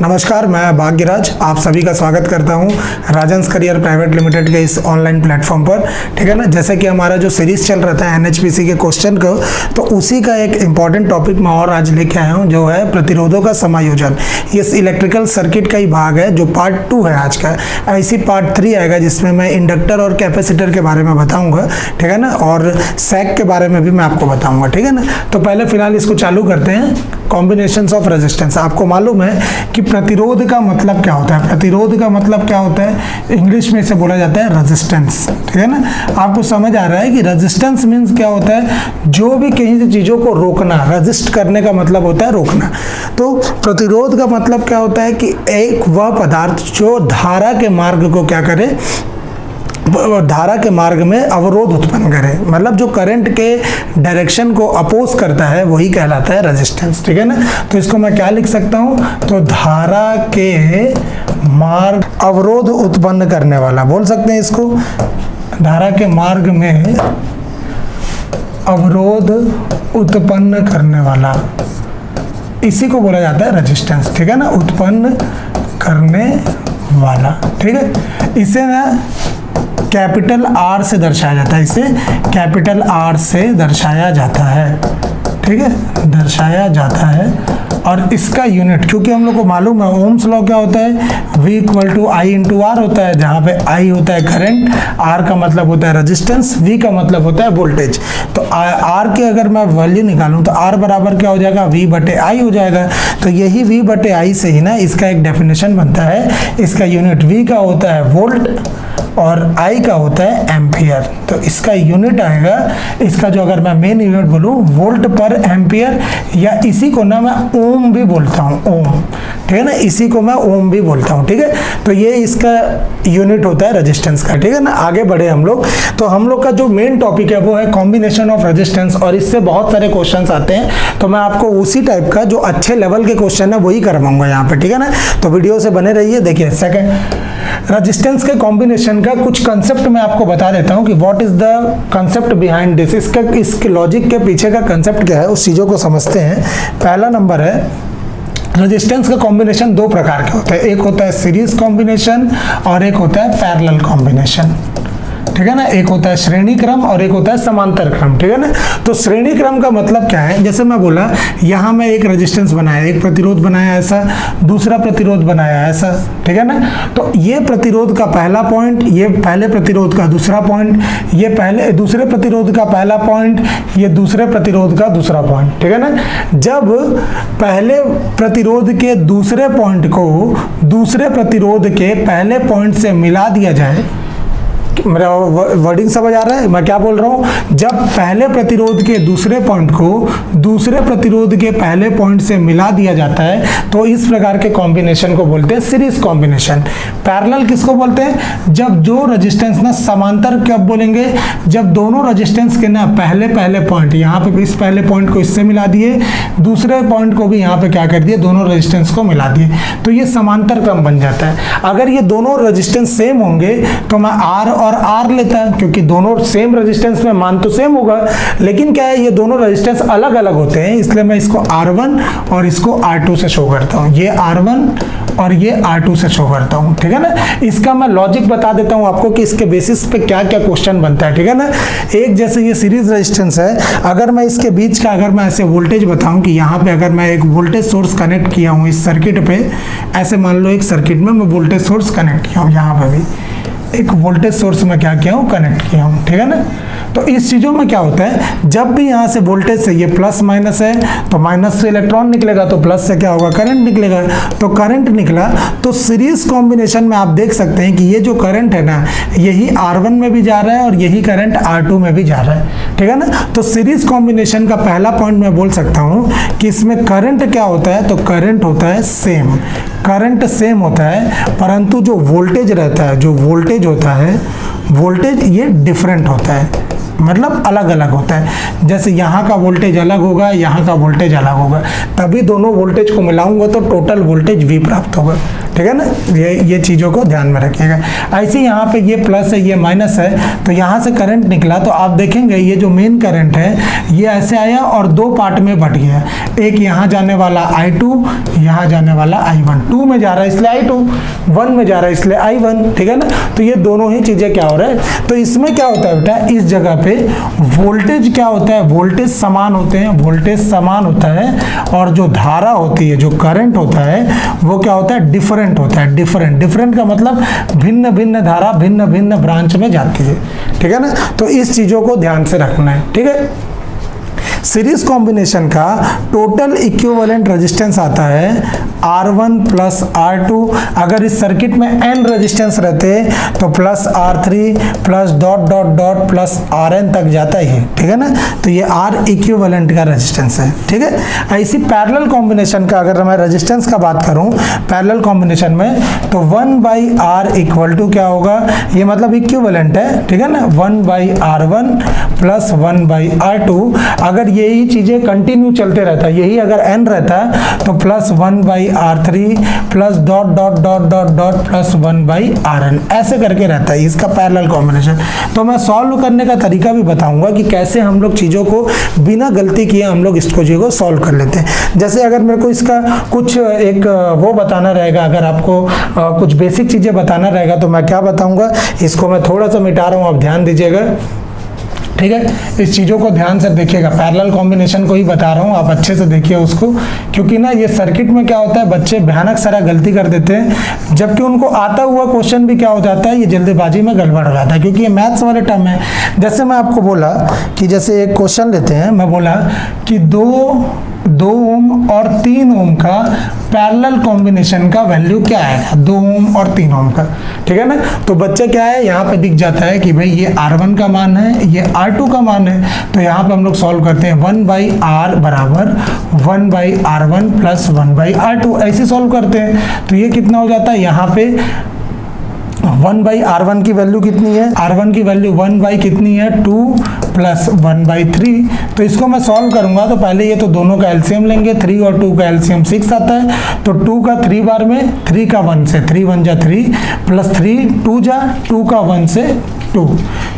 नमस्कार, मैं भाग्यराज आप सभी का स्वागत करता हूं राजंस करियर प्राइवेट लिमिटेड के इस ऑनलाइन प्लेटफॉर्म पर। ठीक है ना। जैसे कि हमारा जो सीरीज चल रहा था एनएचपीसी के क्वेश्चन को, तो उसी का एक इम्पॉर्टेंट टॉपिक मैं और आज लेके आया हूं, जो है प्रतिरोधों का समायोजन। ये इलेक्ट्रिकल सर्किट का ही भाग है, जो पार्ट 2 है आज का। ऐसी पार्ट 3 आएगा जिसमें मैं इंडक्टर और कैपेसिटर के बारे में बताऊँगा। ठीक है ना। और सैक के बारे में भी मैं आपको बताऊँगा। ठीक है ना। तो पहले फिलहाल इसको चालू करते हैं। Combinations of resistance. आपको मालूम है कि प्रतिरोध का मतलब क्या होता है। प्रतिरोध का मतलब क्या होता है, इंग्लिश में इसे बोला जाता है रेजिस्टेंस। ठीक है ना। आपको समझ आ रहा है कि रेजिस्टेंस मीन्स क्या होता है, जो भी कहीं से चीज़ों को रोकना। रेजिस्ट करने का मतलब होता है रोकना। तो प्रतिरोध का मतलब क्या होता है कि एक वह पदार्थ जो धारा के मार्ग को क्या करे, धारा के मार्ग में अवरोध उत्पन्न करे, मतलब जो करंट के डायरेक्शन को अपोज करता है, वही कहलाता है रेजिस्टेंस। ठीक है ना। तो इसको मैं क्या लिख सकता हूं, तो धारा के मार्ग अवरोध उत्पन्न करने वाला बोल सकते हैं इसको। धारा के मार्ग में अवरोध उत्पन्न करने वाला, इसी को बोला जाता है रेजिस्टेंस। ठीक है ना। उत्पन्न करने वाला। ठीक है। इसे ना कैपिटल आर से दर्शाया जाता है। इसे कैपिटल आर से दर्शाया जाता है। ठीक है, दर्शाया जाता है। और इसका यूनिट, क्योंकि हम लोग को मालूम है ओम्स लॉ क्या होता है, V = I/R होता है, जहाँ पे I होता है करंट, R का मतलब होता है रेजिस्टेंस, V का मतलब होता है वोल्टेज। तो R के अगर मैं वैल्यू निकालूं तो R बराबर क्या हो जाएगा, V/I हो जाएगा। तो यही V/I से ही ना इसका एक डेफिनेशन बनता है। इसका यूनिट V का होता है वोल्ट और I का होता है एम्पियर। तो इसका यूनिट आएगा, इसका जो अगर मैं मेन यूनिट बोलूँ वोल्ट पर एम्पियर, या इसी को ना मैं ओम भी बोलता हूँ, ओम। ठीक है ना। इसी को मैं ओम भी बोलता हूँ। ठीक है। तो ये इसका यूनिट होता है रेजिस्टेंस का। ठीक है ना। आगे बढ़े हम लोग। तो हम लोग का जो मेन टॉपिक है वो है कॉम्बिनेशन ऑफ रेजिस्टेंस, और इससे बहुत सारे क्वेश्चंस आते हैं। तो मैं आपको उसी टाइप का जो अच्छे लेवल के क्वेश्चन है वही करवाऊंगा यहाँ पे। ठीक है ना। तो वीडियो से बने रहिए। देखिए, सेकंड रेजिस्टेंस के कॉम्बिनेशन का कुछ कंसेप्ट मैं आपको बता देता हूँ कि what is the concept behind this. इसके लॉजिक के पीछे का कंसेप्ट क्या है, उस चीज़ों को समझते हैं। पहला नंबर है, रेजिस्टेंस का कॉम्बिनेशन दो प्रकार के होते हैं। एक होता है सीरीज कॉम्बिनेशन और एक होता है पैरेलल कॉम्बिनेशन। ठीक है ना। एक होता है श्रेणी क्रम और एक होता है समांतर क्रम। ठीक है ना। तो श्रेणी क्रम का मतलब क्या है, जैसे मैं बोला यहाँ मैं एक रेजिस्टेंस बनाया, एक प्रतिरोध बनाया ऐसा, दूसरा प्रतिरोध बनाया ऐसा। ठीक है ना। तो ये प्रतिरोध का पहला पॉइंट, ये पहले प्रतिरोध का दूसरा पॉइंट, ये पहले दूसरे प्रतिरोध का पहला पॉइंट, ये दूसरे प्रतिरोध का दूसरा पॉइंट। ठीक है ना। जब पहले प्रतिरोध के दूसरे पॉइंट को दूसरे प्रतिरोध के पहले पॉइंट से मिला दिया जाए, मेरा वर्डिंग समझ आ रहा है मैं क्या बोल रहा हूँ, जब पहले प्रतिरोध के दूसरे पॉइंट को दूसरे प्रतिरोध के पहले पॉइंट से मिला दिया जाता है, तो इस प्रकार के कॉम्बिनेशन को बोलते हैं सीरीज कॉम्बिनेशन। पैरेलल किसको बोलते हैं, जब जो रेजिस्टेंस ना समांतर कब बोलेंगे, जब दोनों रेजिस्टेंस के ना पहले पॉइंट, यहाँ पे इस पहले पॉइंट को इससे मिला दिए, दूसरे पॉइंट को भी यहाँ पे क्या कर दिए, दोनों रेजिस्टेंस को मिला दिए, तो ये समांतर क्रम बन जाता है। अगर ये दोनों रेजिस्टेंस सेम होंगे तो मैं R और R लेता है, क्योंकि दोनों सेम रेजिस्टेंस में मान तो सेम होगा, लेकिन क्या है ये दोनों रेजिस्टेंस अलग अलग होते हैं, इसलिए मैं इसको R1 और इसको R2 से शो करता हूँ। ये R1 और ये R2 से शो करता हूँ। ठीक है ना। इसका मैं लॉजिक बता देता हूँ आपको कि इसके बेसिस पे क्या क्या क्वेश्चन बनता है। ठीक है ना। एक जैसे ये सीरीज रेजिस्टेंस है, अगर मैं इसके बीच का अगर मैं ऐसे वोल्टेज बताऊँ कि यहाँ पे अगर मैं एक वोल्टेज सोर्स कनेक्ट किया हूँ इस सर्किट पे, ऐसे मान लो एक सर्किट में मैं वोल्टेज सोर्स कनेक्ट किया हूँ, यहाँ पे भी एक वोल्टेज सोर्स में क्या किया हूँ, कनेक्ट किया हूँ। ठीक है ना। तो इस चीज़ों में क्या होता है, जब भी यहाँ से वोल्टेज से ये प्लस माइनस है, तो माइनस से इलेक्ट्रॉन निकलेगा, तो प्लस से क्या होगा, करंट निकलेगा। तो करंट निकला, तो सीरीज कॉम्बिनेशन में आप देख सकते हैं कि ये जो करंट है ना, यही R1 में भी जा रहा है और यही करंट R2 में भी जा रहा है। ठीक है ना। तो सीरीज कॉम्बिनेशन का पहला पॉइंट मैं बोल सकता हूँ कि इसमें करंट क्या होता है, तो करंट होता है सेम, करंट सेम होता है, परंतु जो वोल्टेज रहता है, जो वोल्टेज होता है, वोल्टेज ये डिफरेंट होता है, मतलब अलग अलग होता है। जैसे यहाँ का वोल्टेज अलग होगा, यहाँ का वोल्टेज अलग होगा, तभी दोनों वोल्टेज को मिलाऊंगा तो टोटल वोल्टेज V प्राप्त होगा। ठीक ठीक है ना, ये चीज़ों को ध्यान में रखिएगा। ऐसे यहाँ पे ये प्लस है ये माइनस है, तो यहाँ से करंट निकला तो आप देखेंगे ये जो मेन करंट है ये ऐसे आया और दो पार्ट में बट गया, एक यहाँ जाने वाला I2, यहाँ जाने वाला I1, 2 में जा रहा है इसलिए I2, 1 में जा रहा है इसलिए I1, ठीक है ना। तो ये दोनों ही चीज़ें क्या हो रहा है, तो इसमें क्या होता है बेटा, इस जगह पे वोल्टेज क्या होता है, वोल्टेज समान होते हैं, वोल्टेज समान होता है, और जो धारा होती है, जो करंट होता है वो क्या होता है, डिफरेंट होता है। डिफरेंट का मतलब भिन्न भिन्न धारा भिन्न भिन्न ब्रांच में जाती है, ठीक है ना। तो इस चीज़ों को ध्यान से रखना है, ठीक है। सीरीज कॉम्बिनेशन का टोटल इक्विवेलेंट रेजिस्टेंस आता है R1 प्लस R2। अगर इस सर्किट में n रेजिस्टेंस रहते तो plus R3 plus dot dot dot plus Rn तक जाता ही है, ठीक है ना। तो ये R इक्विवेलेंट का रेजिस्टेंस है, ठीक है। ऐसी पैरेलल कॉम्बिनेशन का अगर मैं रेजिस्टेंस का बात करूं पैरेलल कॉम्बिनेशन में, तो 1/R इक्वल टू क्या होगा, ये मतलब इक्विवेलेंट है, ठीक है ना, 1/R1 प्लस 1/R2। अगर यही चीजें कंटिन्यू चलते रहता है, यही अगर n रहता तो plus 1/R3 plus dot dot dot dot dot plus 1/Rn, ऐसे करके रहता है इसका पैरेलल कॉम्बिनेशन। तो मैं सॉल्व करने का तरीका भी बताऊंगा कि कैसे हम लोग चीज़ों को बिना गलती किए हम लोग इसको जो सॉल्व कर लेते हैं। जैसे अगर मेरे को इसका कुछ एक वो बताना रहेगा, अगर आपको कुछ बेसिक चीज़ें बताना रहेगा तो मैं क्या बताऊँगा, इसको मैं थोड़ा सा मिटा रहा हूँ, आप ध्यान दीजिएगा, ठीक है। इस चीज़ों को ध्यान से देखिएगा, पैरेलल कॉम्बिनेशन को ही बता रहा हूँ, आप अच्छे से देखिए उसको, क्योंकि ना ये सर्किट में क्या होता है, बच्चे भयानक सारा गलती कर देते हैं, जबकि उनको आता हुआ क्वेश्चन भी क्या हो जाता है, ये जल्दबाजी में गड़बड़ हो जाता है, क्योंकि ये मैथ्स वाले टर्म है। जैसे मैं आपको बोला कि जैसे एक क्वेश्चन लेते हैं, मैं बोला कि 2 ओम और 3 ओम का पैरेलल कॉम्बिनेशन का वैल्यू क्या है, 2 ओम और 3 ओम का, ठीक है ना। तो बच्चे क्या है, यहाँ पे दिख जाता है कि भाई ये R1 का मान है, ये R2 का मान है, तो यहाँ पे हम लोग सॉल्व करते हैं 1/R बराबर 1/R1 प्लस 1/R2, ऐसे सॉल्व करते हैं। तो ये कितना हो जाता है, यहाँ पे 1/R1 की वैल्यू कितनी है, R1 की वैल्यू 1/ कितनी है, 2 प्लस 1/3। तो इसको मैं सॉल्व करूंगा तो पहले ये तो दोनों का एलसीएम लेंगे, 3 और 2 का एलसीएम 6 आता है, तो 2 का 3 बार में 3 का 1 से 3 1 जा 3 प्लस 3 2 जा 2 का 1 से 2,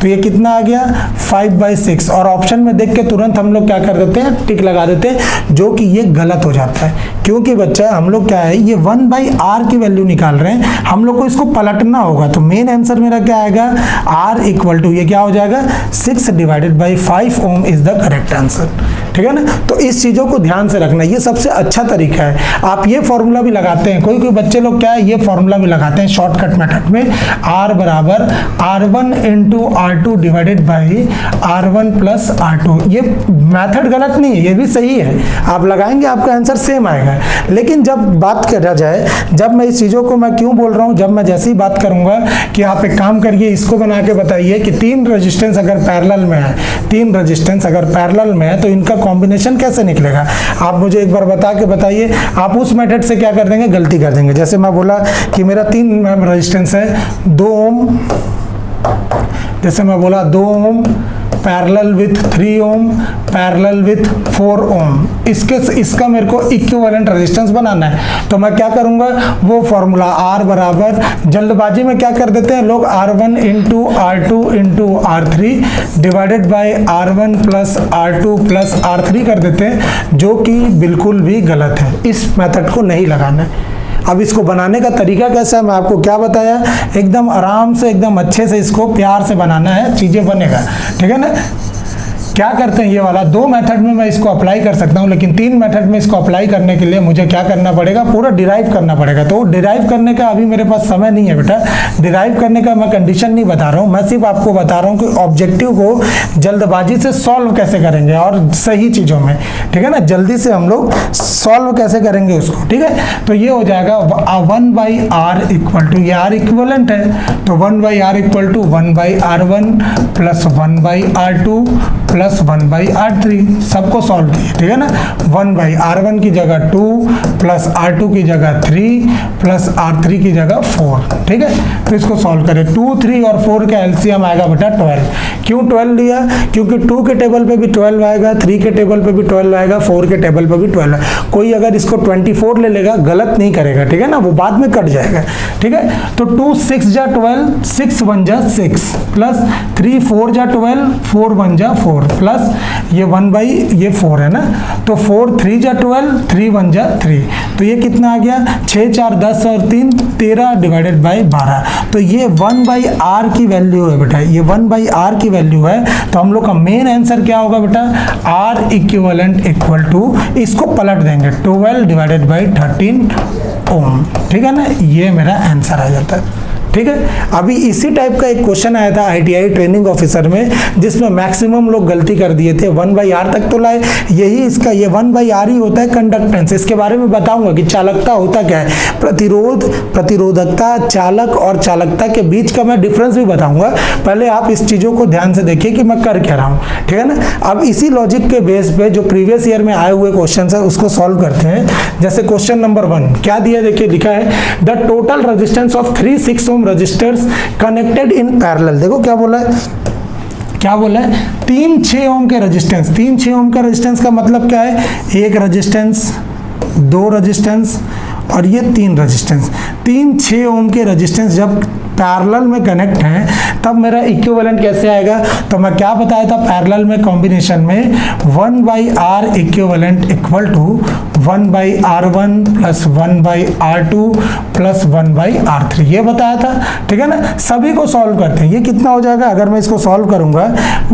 तो ये कितना आ गया 5/6। और ऑप्शन में देख के तुरंत हम लोग क्या कर देते हैं, टिक लगा देते हैं, जो कि ये गलत हो जाता है, क्योंकि बच्चा हम लोग क्या है, ये 1/R की वैल्यू निकाल रहे हैं, हम लोग को इसको पलटना होगा। तो मेन आंसर मेरा क्या आएगा, R इक्वल टू ये क्या हो जाएगा 6/5 ओम इज द करेक्ट आंसर, ठीक है ना। तो इस चीज़ों को ध्यान से रखना, ये सबसे अच्छा तरीका है। आप ये फॉर्मूला भी लगाते हैं, कोई कोई बच्चे लोग क्या है ये फॉर्मूला भी लगाते हैं शॉर्टकट मेथड में, R बराबर R1 into R2 divided by R1 plus R2। ये मेथड गलत नहीं है, ये भी सही है, आप लगाएंगे आपका आंसर सेम आएगा। लेकिन जब बात करा जाए, जब मैं इस चीज़ों को मैं क्यों बोल रहा हूँ, जब मैं जैसे ही बात करूंगा कि आप एक काम करिए, इसको बना के बताइए कि 3 रेजिस्टेंस अगर पैरेलल में है, 3 रेजिस्टेंस अगर पैरेलल में है तो इनका कॉम्बिनेशन कैसे निकलेगा, आप मुझे एक बार बता के बताइए। आप उस मेथड से क्या कर देंगे, गलती कर देंगे। जैसे मैं बोला कि मेरा 3 रेजिस्टेंस है, 2 ओम, जैसे मैं बोला 2 ohm parallel with 3 ohm parallel with 4 ohm, इसका मेरे को इक्विवेलेंट रेजिस्टेंस बनाना है। तो मैं क्या करूंगा, वो फॉर्मूला R बराबर, जल्दबाजी में क्या कर देते हैं लोग, R1 into R2 into R3 divided by R1 plus R2 plus R3 कर देते हैं, जो कि बिल्कुल भी गलत है। इस मेथड को नहीं लगाना है। अब इसको बनाने का तरीका कैसा है, मैं आपको क्या बताया, एकदम आराम से एकदम अच्छे से इसको प्यार से बनाना है, चीज़ें बनेगा, ठीक है ना। क्या करते हैं ये वाला 2 मेथड में मैं इसको अप्लाई कर सकता हूँ, लेकिन 3 मेथड में इसको अप्लाई करने के लिए मुझे क्या करना पड़ेगा, पूरा डिराइव करना पड़ेगा। तो डिराइव करने का अभी मेरे पास समय नहीं है बेटा, डिराइव करने का मैं कंडीशन नहीं बता रहा हूँ, मैं सिर्फ आपको बता रहा हूँ कि ऑब्जेक्टिव को जल्दबाजी से सॉल्व कैसे करेंगे और सही चीज़ों में, ठीक है ना, जल्दी से हम लोग सॉल्व कैसे करेंगे उसको, ठीक है। तो ये हो जाएगा 1/R इक्वल टू, ये R इक्वलेंट है, तो 1/R equal to 1/R1 plus 1/R2 plus plus 1/R3 सबको सॉल्व किए, ठीक है ना। 1/R1 की जगह 2 प्लस R2 की जगह 3 प्लस R3 की जगह 4, ठीक है। तो इसको सॉल्व करें, 2, 3 और 4 का एलसीएम आएगा बेटा 12। क्यों 12 लिया? क्योंकि 2 के टेबल पे भी 12 आएगा, 3 के टेबल पे भी 12 आएगा, 4 के टेबल पे भी 12 है। कोई अगर इसको 24 ले लेगा गलत नहीं करेगा, ठीक है ना, वो बाद में कट जाएगा, ठीक है। तो 2 6 जा 12, 6 1 जा 6 प्लस 3 4 जा 12, 4 1 जा 4 प्लस ये 1/4 है ना, तो 4 3 जा 12, 3 1 जा 3, तो ये कितना आ गया 6 4 10 और 3 13 डिवाइडेड बाय 12। तो ये 1/R की वैल्यू है बेटा, ये 1/R की वैल्यू है। तो हम लोग का मेन आंसर क्या होगा बेटा, R इक्विवेलेंट इक्वल टू, इसको पलट देंगे 12 डिवाइडेड बाय 13 ओम, ठीक है ना, ये मेरा आंसर आ जाता है, ठीक है। अभी इसी टाइप का एक क्वेश्चन आया था आईटीआई ट्रेनिंग ऑफिसर में, जिसमें मैक्सिमम लोग गलती कर दिए थे, 1/R तक तो लाए, यही इसका ये 1/R ही होता है कंडक्टेंस। इसके बारे में बताऊंगा कि चालकता होता क्या है, प्रतिरोध, प्रतिरोधकता, चालक और चालकता के बीच का मैं डिफरेंस भी बताऊंगा। पहले आप इस चीजों को ध्यान से देखिए कि मैं कर क्या रहा हूँ, ठीक है ना। अब इसी लॉजिक के बेस पे जो प्रीवियस ईयर में आए हुए क्वेश्चन है उसको सॉल्व करते हैं। जैसे क्वेश्चन नंबर 1 क्या दिया, देखिए लिखा है the total resistance of 3 6 ohm resistors connected in parallel. देखो क्या बोला है, क्या बोला है, 3 6 ओम के रेजिस्टेंस, 3 6 ओम का रेजिस्टेंस का मतलब क्या है, एक रेजिस्टेंस, 2 रेजिस्टेंस और ये 3 रेजिस्टेंस। 3 6 ओम के रेजिस्टेंस जब पैरेलल में कनेक्ट हैं तब मेरा इक्विवेलेंट कैसे आएगा, तो मैं क्या बताया था पैरेलल में कॉम्बिनेशन में 1/R equivalent equal to 1/R1 plus 1/R2 plus 1/R3, ये बताया था, ठीक है ना। सभी को सॉल्व करते हैं, ये कितना हो जाएगा, अगर मैं इसको सॉल्व करूंगा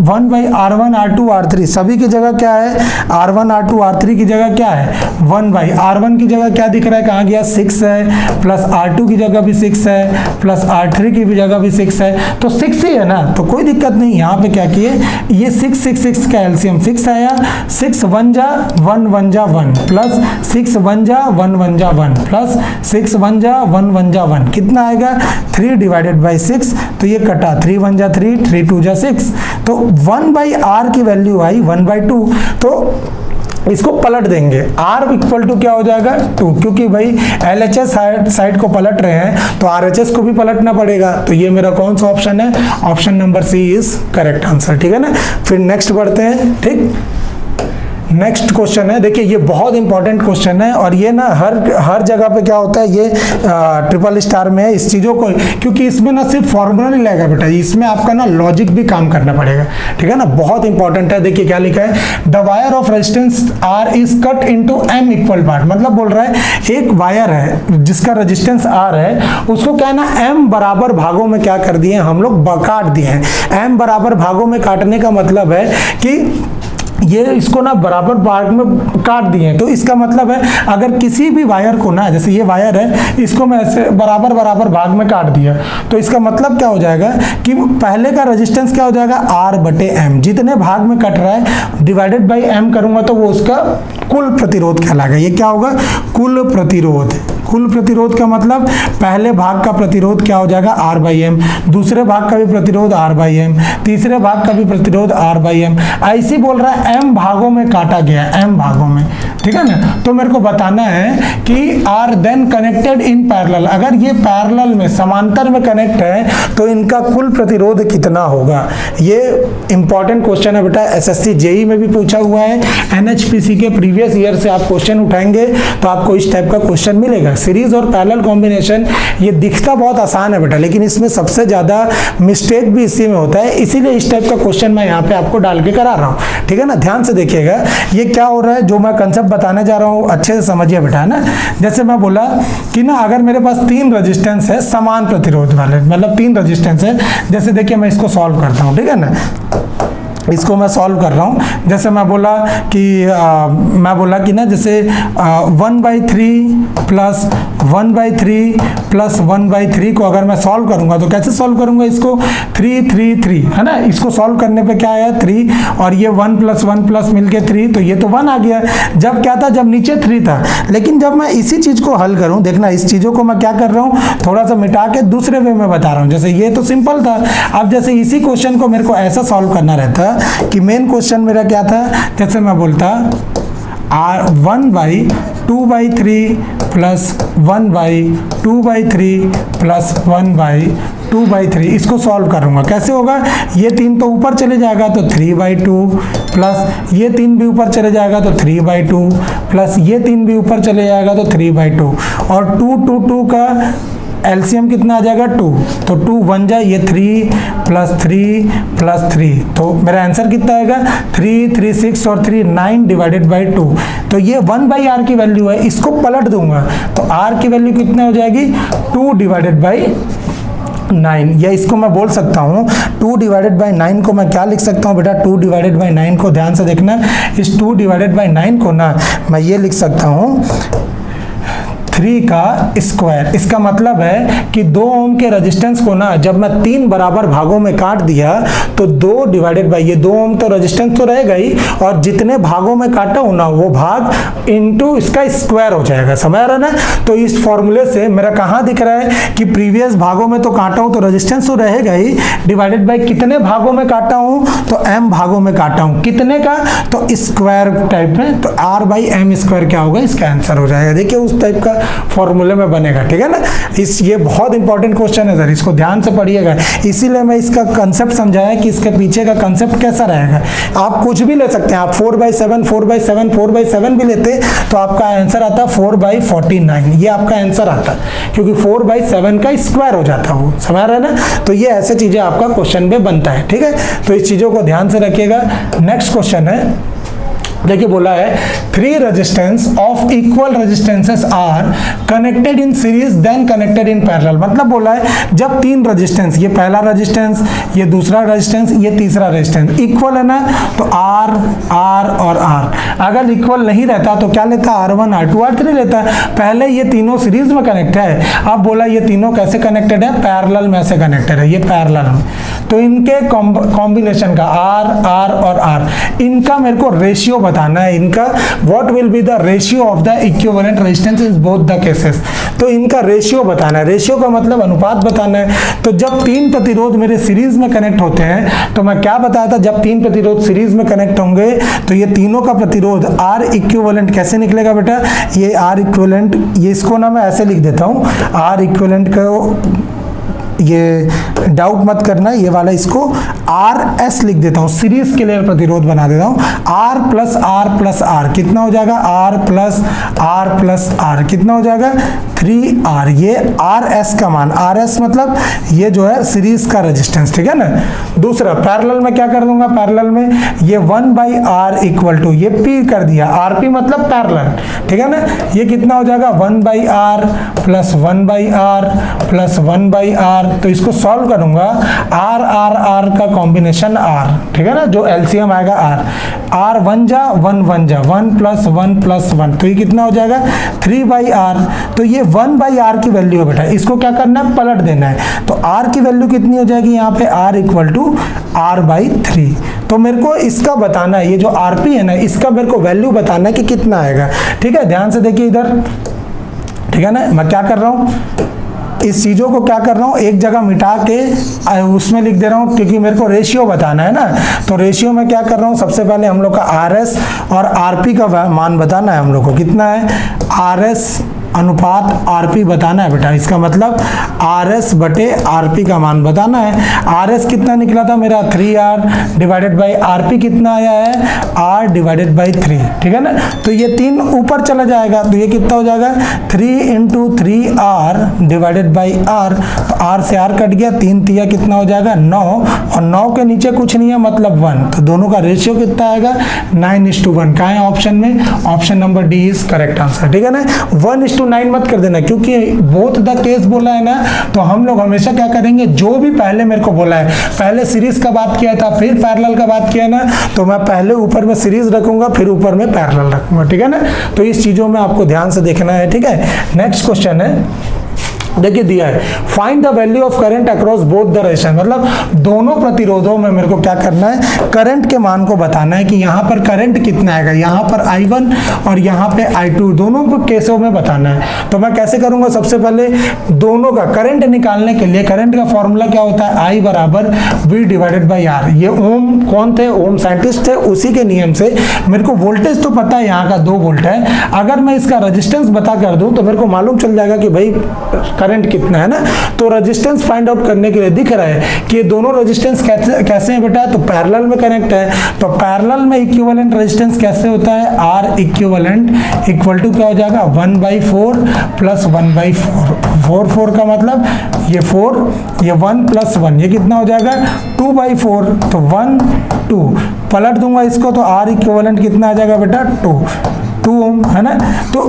1/R1 R2 R3 सभी की जगह क्या है, R1 R2 R3 की जगह क्या है 1/R1 की जगह क्या दिख रहा है, कहाँ गया 6 है, प्लस R2 की जगह भी 6 है, प्लस R3 की भी जगह भी 6 है, तो 6 ही है ना, तो कोई दिक्कत नहीं। यहाँ पे क्या किए, ये 6 6 6 का एलसीएम 6 आया, 6 1 जा 1 1 जा 1 प्लस 6 1 जा 1 1 जा 1 प्लस 6 1 जा 1 1 जा 1, कितना आएगा 3 डिवाइडेड बाई 6, तो ये कटा 3 1 जा 3, 3 2 जा 6, तो 1/R की वैल्यू आई 1/2। तो इसको पलट देंगे, R इक्वल टू क्या हो जाएगा 2, क्योंकि भाई LHS साइड को पलट रहे हैं तो RHS को भी पलटना पड़ेगा। तो ये मेरा कौन सा ऑप्शन है, option number C is correct answer, ठीक है ना। फिर नेक्स्ट बढ़ते हैं, ठीक। नेक्स्ट क्वेश्चन है, देखिए ये बहुत इंपॉर्टेंट क्वेश्चन है और ये ना हर जगह पे क्या होता है, ये ट्रिपल स्टार में है इस चीज़ों को, क्योंकि इसमें ना सिर्फ फॉर्मूला नहीं लगेगा बेटा, इसमें आपका ना लॉजिक भी काम करना पड़ेगा, ठीक है ना, बहुत इंपॉर्टेंट है। देखिए क्या लिखा है, the wire of resistance R is cut into M equal part, मतलब बोल रहा है एक वायर है जिसका रेजिस्टेंस R है, उसको क्या है ना M बराबर भागों में क्या कर दिए हम लोग, काट दिए हैं। M बराबर भागों में काटने का मतलब है कि ये इसको ना बराबर भाग में काट दिए, तो इसका मतलब है अगर किसी भी वायर को ना, जैसे ये वायर है, इसको मैं ऐसे बराबर भाग में काट दिया, तो इसका मतलब क्या हो जाएगा कि पहले का रेजिस्टेंस क्या हो जाएगा R/M, जितने भाग में कट रहा है डिवाइडेड बाई M करूंगा तो वो उसका कुल प्रतिरोध कहलाएगा। ये क्या होगा, कुल प्रतिरोध। कुल प्रतिरोध का मतलब पहले भाग का प्रतिरोध क्या हो जाएगा R/M, दूसरे भाग का भी प्रतिरोध R/M, तीसरे भाग का भी प्रतिरोध R/M, ऐसे बोल रहा है M भागों में काटा गया, M भागों में, ठीक है ना। तो मेरे को बताना है कि R then connected in parallel, अगर ये पैरेलल में समांतर में कनेक्ट है तो इनका कुल प्रतिरोध कितना होगा। ये इंपॉर्टेंट क्वेश्चन है बेटा, SSC JEE में भी पूछा हुआ है, NHPC के प्रीवियस ईयर से आप क्वेश्चन उठाएंगे तो आपको इस टाइप का क्वेश्चन मिलेगा। सीरीज और पैरेलल कॉम्बिनेशन ये दिखता बहुत आसान है बेटा, लेकिन इसमें सबसे ज्यादा मिस्टेक भी इसी में होता है, इसीलिए इस टाइप का क्वेश्चन मैं यहाँ पे आपको डाल के करा रहा हूँ, ठीक है ना। ध्यान से देखिएगा ये क्या हो रहा है, जो मैं कंसेप्ट बताने जा रहा हूँ अच्छे से समझिए बेटा, है ना। जैसे मैं बोला कि ना अगर मेरे पास 3 रेजिस्टेंस है समान प्रतिरोध वाले, मतलब 3 रेजिस्टेंस है, जैसे देखिए मैं इसको सॉल्व करता हूँ, ठीक है ना, इसको मैं सॉल्व कर रहा हूँ। जैसे मैं बोला कि ना जैसे 1/3 प्लस 1/3 प्लस 1/3 को अगर मैं सॉल्व करूंगा तो कैसे सॉल्व करूंगा इसको, 3 3 3, है ना। इसको सॉल्व करने पे क्या आया 3, और ये 1 प्लस 1 प्लस मिलके 3, तो ये तो 1 आ गया। जब क्या था, जब नीचे 3 था, लेकिन जब मैं इसी चीज को हल करूं, देखना इस चीजों को मैं क्या कर रहा हूं, थोड़ा सा मिटा के दूसरे वे में बता रहा हूं। जैसे ये तो सिंपल था, अब जैसे इसी क्वेश्चन को मेरे को ऐसा सॉल्व करना रहता कि मेन क्वेश्चन मेरा क्या था, जैसे मैं बोलता R1/2/3 प्लस 1/2/3 प्लस 1/2/3, इसको सॉल्व करूंगा। कैसे होगा, ये 3 तो ऊपर चले जाएगा तो 3/2 प्लस ये 3 भी ऊपर चले जाएगा तो 3/2 प्लस ये 3 भी ऊपर चले जाएगा तो 3/2 और 2 का एलसीएम कितना आ जाएगा 2, तो 2 1 जाए, ये 3 प्लस 3 प्लस 3, तो मेरा आंसर कितना आएगा 3 3 6 और 3 9 डिवाइडेड बाई 2। तो ये 1/r की वैल्यू है, इसको पलट दूंगा तो r की वैल्यू कितना हो जाएगी 2 डिवाइडेड बाई 9, या इसको मैं बोल सकता हूँ 2 डिवाइडेड बाई 9 को मैं क्या लिख सकता हूँ बेटा, 2 डिवाइडेड बाई 9 को ध्यान से देखना, इस 2 डिवाइडेड बाई 9 को ना मैं ये लिख सकता हूँ 3 का स्क्वायर। इसका मतलब है कि 2 ओम के रेजिस्टेंस को ना जब मैं 3 बराबर भागों में काट दिया तो 2 डिवाइडेड बाई ये 2 ओम तो रेजिस्टेंस तो रहेगा ही, और जितने भागों में काटा हूं ना वो भाग इनटू इसका स्क्वायर हो जाएगा, समझ रहा ना। तो इस फॉर्मूले से मेरा कहाँ दिख रहा है कि प्रीवियस भागों में तो काटा हूं तो रेजिस्टेंस तो रहेगा ही, डिवाइडेड बाई कितने भागों में काटा हूं तो m भागों में काटा हूं, कितने का तो स्क्वायर टाइप में, तो r/m स्क्वायर क्या होगा, इसका आंसर हो जाएगा। देखिए उस टाइप का फॉर्मूले में बनेगा, ठीक है ना। ये बहुत इंपॉर्टेंट क्वेश्चन है सर, इसको ध्यान से पढ़िएगा, इसीलिए मैं इसका कंसेप्ट समझाया कि इसके पीछे का कंसेप्ट कैसा रहेगा। आप कुछ भी ले सकते हैं, आप 4/7 4/7 4/7 भी लेते तो आपका आंसर आता 4/49, ये आपका आंसर आता क्योंकि 4/7 का स्क्वायर हो जाता वो, समझ रहे हैं ना। तो ये ऐसे चीजें आपका क्वेश्चन में बनता है, ठीक है। तो इस चीजों को ध्यान से रखिएगा। नेक्स्ट क्वेश्चन है, देखिए बोला है 3 resistance of equal resistances are connected in series then connected in parallel. मतलब बोला है जब 3 रेजिस्टेंस, ये पहला रेजिस्टेंस, ये दूसरा रेजिस्टेंस, ये तीसरा रेजिस्टेंस इक्वल है ना, तो आर आर और आर। अगर इक्वल नहीं रहता तो क्या लेता, R1 R2 R3 लेता। पहले ये तीनों सीरीज में कनेक्ट है, अब बोला ये तीनों कैसे कनेक्टेड है, पैरेलल में से कनेक्टेड है, ये पैरेलल में। तो इनके कॉम्बिनेशन का आर आर और आर, इनका मेरे को रेशियो बताना है, इनका what will be the ratio of the equivalent resistance in both the cases. तो इनका रेशियो बताना है, रेशियो का मतलब अनुपात बताना है। तो जब 3 प्रतिरोध मेरे सीरीज में कनेक्ट होते हैं, तो मैं क्या बताया था, जब 3 प्रतिरोध सीरीज में कनेक्ट होंगे तो ये तीनों का प्रतिरोध आर इक्विवेलेंट कैसे निकलेगा बेटा, ये आर इक्विवेलेंट, ये इसको ना मैं ऐसे लिख देता हूं, आर इक्विवेलेंट का ये डाउट मत करना, ये वाला इसको RS लिख देता हूं, सीरीज के लिए प्रतिरोध बना देता हूं। R plus R plus R कितना हो जाएगा, R प्लस आर कितना हो जाएगा 3R। ये RS का मान, RS मतलब ये जो है सीरीज का रेजिस्टेंस, ठीक है ना। दूसरा पैरेलल में क्या कर दूंगा, पैरेलल में ये 1/R इक्वल टू ये P कर दिया, RP मतलब पैरेलल, ठीक है ना। ये कितना हो जाएगा 1/R plus 1/R plus 1/R। तो इसको सॉल्व करूंगा, R R R का कॉम्बिनेशन R, ठीक है ना, जो एलसीएम आएगा R 1 जा 1 1 जा 1 प्लस 1 प्लस 1, तो ये कितना हो जाएगा 3/R। तो ये 1/R की वैल्यू है बेटा, इसको क्या करना है, पलट देना है। तो R की वैल्यू कितनी हो जाएगी यहाँ पे, R इक्वल टू R/3। तो मेरे को इसका बताना है, ये जो RP है ना, इसका मेरे को वैल्यू बताना है कि कितना आएगा, ठीक है। ध्यान से देखिए इधर, ठीक है ना। मैं क्या कर रहा हूँ, इस चीज़ों को क्या कर रहा हूँ, एक जगह मिटा के उसमें लिख दे रहा हूँ, क्योंकि मेरे को रेशियो बताना है ना। तो रेशियो में क्या कर रहा हूँ, सबसे पहले हम लोग का RS और RP का मान बताना है हम लोग को, कितना है RS अनुपात RP बताना है बेटा। इसका मतलब RS बटे RP का मान बताना है। RS कितना निकला था मेरा 3R डिवाइडेड बाई RP कितना आया है R डिवाइडेड बाई 3, ठीक है ना। तो ये 3 ऊपर चला जाएगा, तो ये कितना हो जाएगा 3 into 3R divided by R। तो R से R कट गया, 3 तिया कितना हो जाएगा 9, और 9 के नीचे कुछ नहीं है मतलब 1। तो दोनों का रेशियो कितना आएगा 9:1। कहाँ है ऑप्शन में, option number D is correct answer, ठीक है ना। 1:9 मत कर देना, क्योंकि बोथ द केस बोला है ना, तो हम लोग हमेशा क्या करेंगे, जो भी पहले मेरे को बोला है, पहले सीरीज का बात किया था फिर पैरेलल का बात किया ना, तो मैं पहले ऊपर में सीरीज रखूंगा फिर ऊपर में पैरेलल रखूंगा, ठीक है ना। तो इस चीजों में आपको ध्यान से देखना है, ठीक है। नेक्स्ट क्वेश्चन है, देखिए दिया है find the value of current across both the resistance, मतलब दोनों प्रतिरोधों में मेरे को क्या करना है, करंट के मान को बताना है कि यहाँ पर करंट कितना आएगा, यहाँ पर I1 और यहाँ पे I2 दोनों केसों में बताना है। तो मैं कैसे करूंगा, सबसे पहले दोनों का करंट निकालने के लिए करंट का फॉर्मूला क्या होता है, I बराबर V डिवाइडेड बाई R। ये ओम कौन थे, ओम साइंटिस्ट थे, उसी के नियम से मेरे को वोल्टेज तो पता है यहाँ का 2 वोल्ट है, अगर मैं इसका रेजिस्टेंस बता कर दूं तो मेरे को मालूम चल जाएगा कि भाई करंट कितना है ना। तो रेजिस्टेंस फाइंड आउट करने के लिए दिख रहा है कि ये दोनों रेजिस्टेंस कैसे हैं बेटा, तो पैरेलल में कनेक्ट है, तो पैरेलल में इक्विवेलेंट रेजिस्टेंस कैसे होता है, R इक्विवेलेंट इक्वल टू क्या हो जाएगा 1/4 प्लस 1/4, 4 का मतलब ये 4, ये 1 प्लस 1, ये कितना हो जाएगा 2/4, तो 1 2 पलट दूंगा इसको तो R इक्विवेलेंट कितना आ जाएगा बेटा 2 ओम, है ना। तो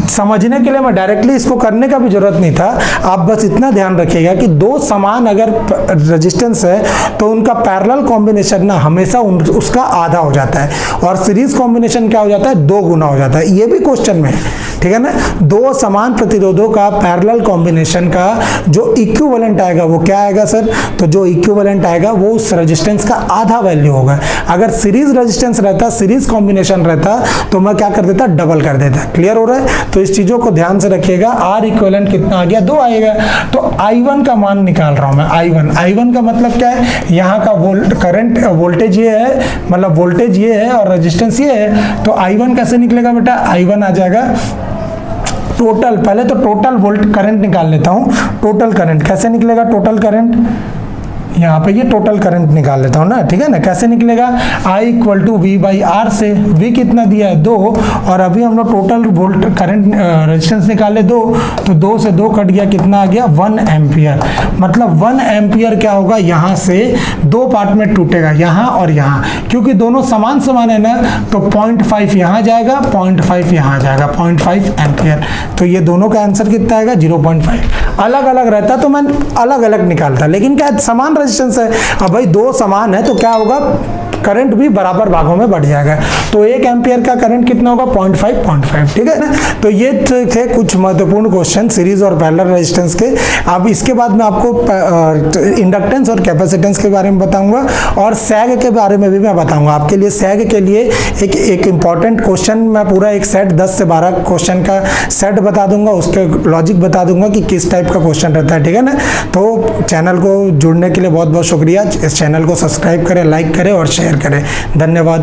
समझने के लिए मैं डायरेक्टली इसको करने का भी जरूरत नहीं था, आप बस इतना ध्यान रखिएगा कि दो समान अगर रेजिस्टेंस है तो उनका पैरेलल कॉम्बिनेशन ना हमेशा उसका आधा हो जाता है, और सीरीज कॉम्बिनेशन क्या हो जाता है 2 गुना हो जाता है। ये भी क्वेश्चन में है, ठीक है ना। दो समान प्रतिरोधों का पैरेलल कॉम्बिनेशन का जो इक्विवेलेंट आएगा वो क्या आएगा सर, तो जो इक्विवेलेंट आएगा वो उस रेजिस्टेंस का आधा वैल्यू होगा। अगर सीरीज रेजिस्टेंस रहता, सीरीज कॉम्बिनेशन रहता तो मैं क्या कर देता, डबल कर देता। क्लियर हो रहा है, तो इस चीजों को ध्यान से रखिएगा। R इक्विवेलेंट कितना आ गया 2 आएगा, तो I1 का मान निकाल रहा हूं मैं। I1 का मतलब क्या है, यहाँ का करंट वोल्टेज ये है, मतलब वोल्टेज ये है और रेजिस्टेंस ये है, तो I1 कैसे निकलेगा बेटा, I1 आ जाएगा टोटल, पहले तो टोटल वोल्ट करंट निकाल लेता हूं। टोटल करंट कैसे निकलेगा, टोटल करंट यहाँ पे ये टोटल करंट निकाल लेता हूँ ना, ठीक है ना। कैसे निकलेगा, I equal to V by R से, V कितना दिया है 2, और अभी हम लोग टोटल वोल्ट करंट रेजिस्टेंस निकाले 2, तो 2 से 2 कट गया, कितना आ गया 1 एम्पियर। मतलब 1 एम्पियर क्या होगा, यहाँ से 2 पार्ट में टूटेगा, यहाँ और यहाँ, क्योंकि दोनों समान है ना, तो 0.5 यहाँ जाएगा, 0.5 यहाँ जाएगा, 0.5 एम्पियर। तो ये दोनों का आंसर कितना आएगा 0.5। अलग अलग रहता तो मैं अलग अलग निकालता, लेकिन क्या समान रेजिस्टेंस है, अब भाई 2 समान है तो क्या होगा, करंट भी बराबर भागों में बढ़ जाएगा। तो 1 एम्पियर का करंट कितना होगा 0.5, ठीक है ना। तो ये थे कुछ महत्वपूर्ण क्वेश्चन सीरीज और पैरेलल रेजिस्टेंस के। अब इसके बाद मैं आपको इंडक्टेंस और कैपेसिटेंस के बारे में बताऊंगा, और सैग के बारे में भी मैं बताऊंगा। आपके लिए सैग के लिए एक इंपॉर्टेंट क्वेश्चन, मैं पूरा एक सेट 10 से 12 क्वेश्चन का सेट बता दूंगा, उसके लॉजिक बता दूंगा कि किस टाइप का क्वेश्चन रहता है, ठीक है ना। तो चैनल को जुड़ने के लिए बहुत बहुत शुक्रिया। इस चैनल को सब्सक्राइब करें, लाइक करें और शेयर करें। धन्यवाद।